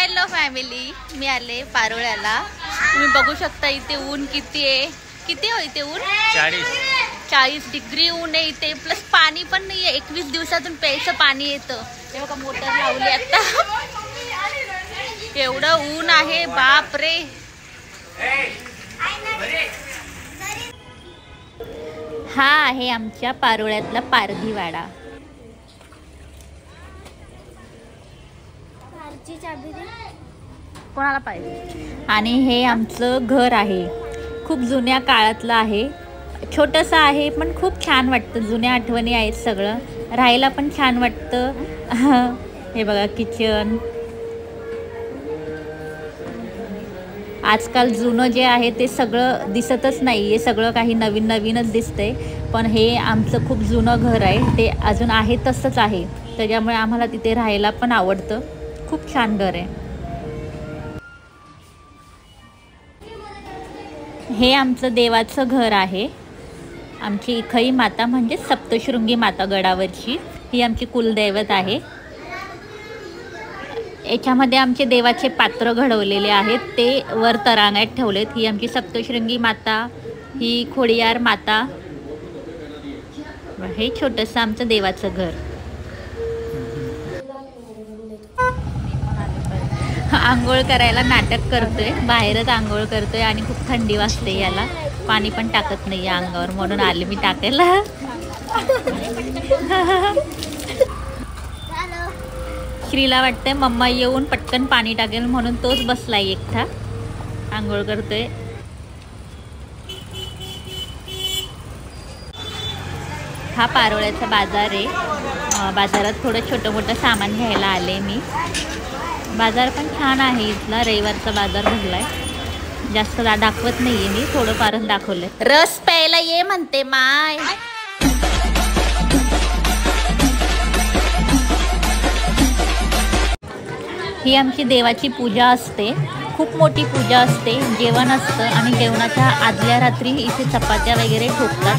Hello family, मी आले पारोळ्याला। तुम्ही बघू शकता इथे ऊन किती आहे। किती आहे इथे ऊन? 40 डिग्री ऊन आहे इथे, प्लस पाणी पण नाहीये। 21 दिवसातून प्यायचं पाणी येतं। हे बघा मोटर लावली आता। एवढं ऊन आहे, बाप रे। हा आहे आमच्या पारोळ्यातला पारधीवाडा। कोणाला पाहिजे? आणि हे आमचं घर आहे, खूप जुन्या काळातलं आहे। छोटंसं आहे पण खूप छान वाटतं। जुन्या आठवणी आहेत, सगळं राहायला पण छान वाटतं। हे बघा किचन। आजकाल जुनं जे आहे ते सगळं दिसतच नाही आहे, सगळं काही नवीन नवीनच दिसतंय। पण हे आमचं खूप जुनं घर आहे, ते अजून आहे तसंच आहे, त्याच्यामुळे आम्हाला तिथे राहायला पण आवडतं। खूप छान घर आहे। हे आमचं देवाचं घर आहे। आमची इखई माता म्हणजे सप्तशृंगी माता गडावरची, ही आमची कुलदैवत आहे। याच्यामध्ये आमचे देवाचे पात्र घडवलेले आहेत, ते वर तरांगेत ठेवलेत। ही आमची सप्तशृंगी माता, ही खोडियार माता। हे छोटंसं आमचं देवाचं घर। आंघोळ करायला नाटक करतोय, बाहेरच आंघोळ करतोय आणि खूप थंडी वाजते याला। पाणी पण टाकत नाही अंगावर, म्हणून आले मी टाकायला। श्रीला वाटतंय मम्मा येऊन पटकन पाणी टाकेल, म्हणून तोच बसलाय एकटा, आंघोळ करतोय। हा पारोळ्याचा बाजार आहे। बाजारात थोडं छोटं मोठं सामान घ्यायला आले मी। बाजार पण छान आहे इथला, रविवारचा बाजार भरलाय। जास्त दाखवत नाहीये मी, थोडं फारच दाखवलंय। रस प्यायला ये म्हणते माय। ही आमची देवाची पूजा असते, खूप मोठी पूजा असते। जेवण असतं आणि जेवणाच्या आदल्या रात्री इथे चपात्या वगैरे ठोकतात।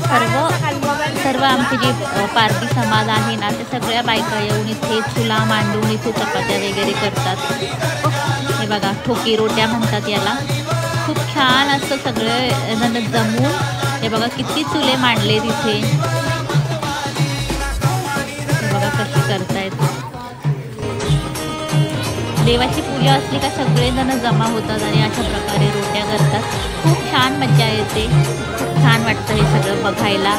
सर्व आमचे जे पारधी समाज आहे ना, ते सगळ्या बायका येऊन इथे चुला मांडून इथे चपात्या वगैरे करतात। हे बघा ठोकी रोट्या म्हणतात याला। खूप छान असतं सगळे जण जमून। हे बघा किती चुले मांडले तिथे, हे बघा कशी करतायत। देवाची पूजा असली का सगळेजण जमा होतात आणि अशा प्रकारे रोट्या करतात। खूप छान मजा येते, खूप छान वाटतं हे सगळं बघायला।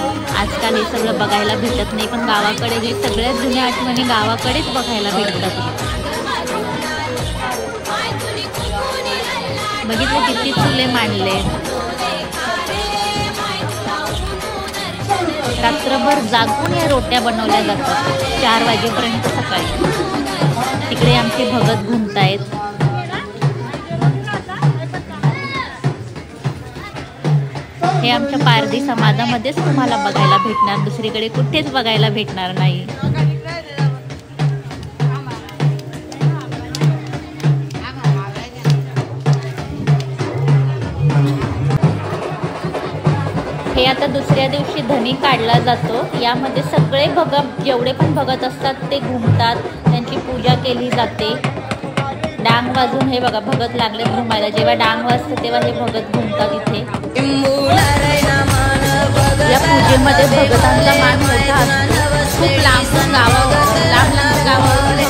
आजकाल हे सगळं बघायला भेटत नाही, पण गावाकडे जे सगळ्यात जुन्या आठवणी गावाकडेच बघायला भेटतात। बघितलं किती चुले मांडले। रात्रभर जागून या रोट्या बनवल्या जातात, 4 वाजेपर्यंत सकाळी। तिकडे आमचे भगत घुमतायत। हे आमच्या पारधी समाजामध्येच तुम्हाला बघायला भेटणार, दुसरीकडे कुठेच बघायला भेटणार नाही। हे आता दुसऱ्या दिवशी धनी काढला जातो। यामध्ये सगळे भगत, जेवढे पण भगत असतात ते घुमतात, त्यांची पूजा केली जाते। डांग वाजून हे बघा भगत लागले घुमायला। जेव्हा डांग वाजते तेव्हा हे भगत घुमतात इथे। या पूजेमध्ये भगतांचा मान मोठा असतो, खूप लांबून गावावर लांब गावावरून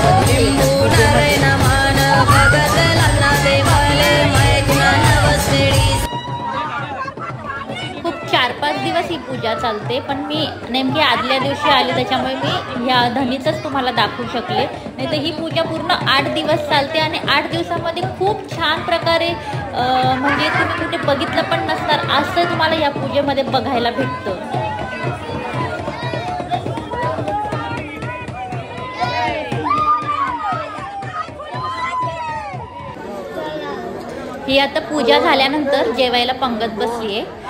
खूप 4-5 दिवस ही पूजा चालते। पण मी नेमकी आदल्या दिवशी आले, त्याच्यामुळे मी ह्या धनीचंच तुम्हाला दाखवू शकले। नाही तर ही पूजा पूर्ण 8 दिवस चालते आणि 8 दिवसामध्ये खूप छान प्रकारे म्हणजे तुम्ही कुठे बघितलं पण नसणार असं तुम्हाला या पूजेमध्ये बघायला भेटतं। ही आता पूजा झाल्यानंतर जेवायला पंगत बसली आहे।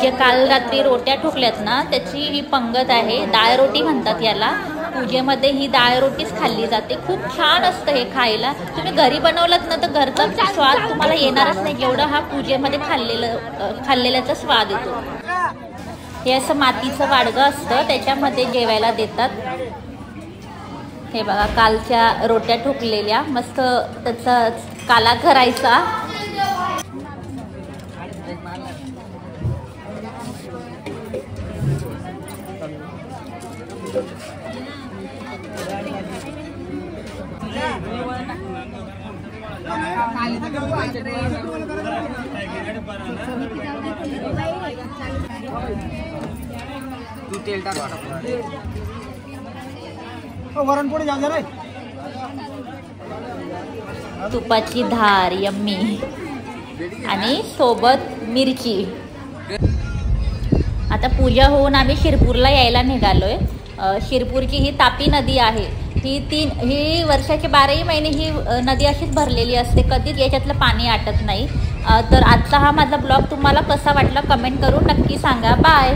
जे काल रात्री रोट्या ठोकल्यात ना, त्याची ही पंगत आहे। डाळ रोटी म्हणतात याला। पूजेमध्ये ही डाळ रोटीच खाल्ली जाते। खूप छान असतं हे खायला। तुम्ही घरी बनवलं ना तर घरचा स्वाद तुम्हाला येणारच नाही, जेवढा हा पूजेमध्ये खाल्लेल्याचा स्वाद येतो। हे असं मातीचं वाडगं असतं, त्याच्यामध्ये जेवायला देतात। हे बघा कालच्या रोट्या ठोकलेल्या, मस्त त्याचा काला करायचा. तू तेल टाक. वरणपोळी जाऊ रे. तुपाची धार यम्मी आणि सोबत मिरची. आता पूजा होऊन आम्ही शिरपूरला यायला निघालोय. शिरपूरची ही तापी नदी आहे. ही वर्षाचे 12ही महिने ही नदी अशीच भरलेली असते, कधीच याच्यातलं पाणी आटत नाही. तर आजचा हा माझा ब्लॉग तुम्हाला कसा वाटला कमेंट करून नक्की सांगा. बाय.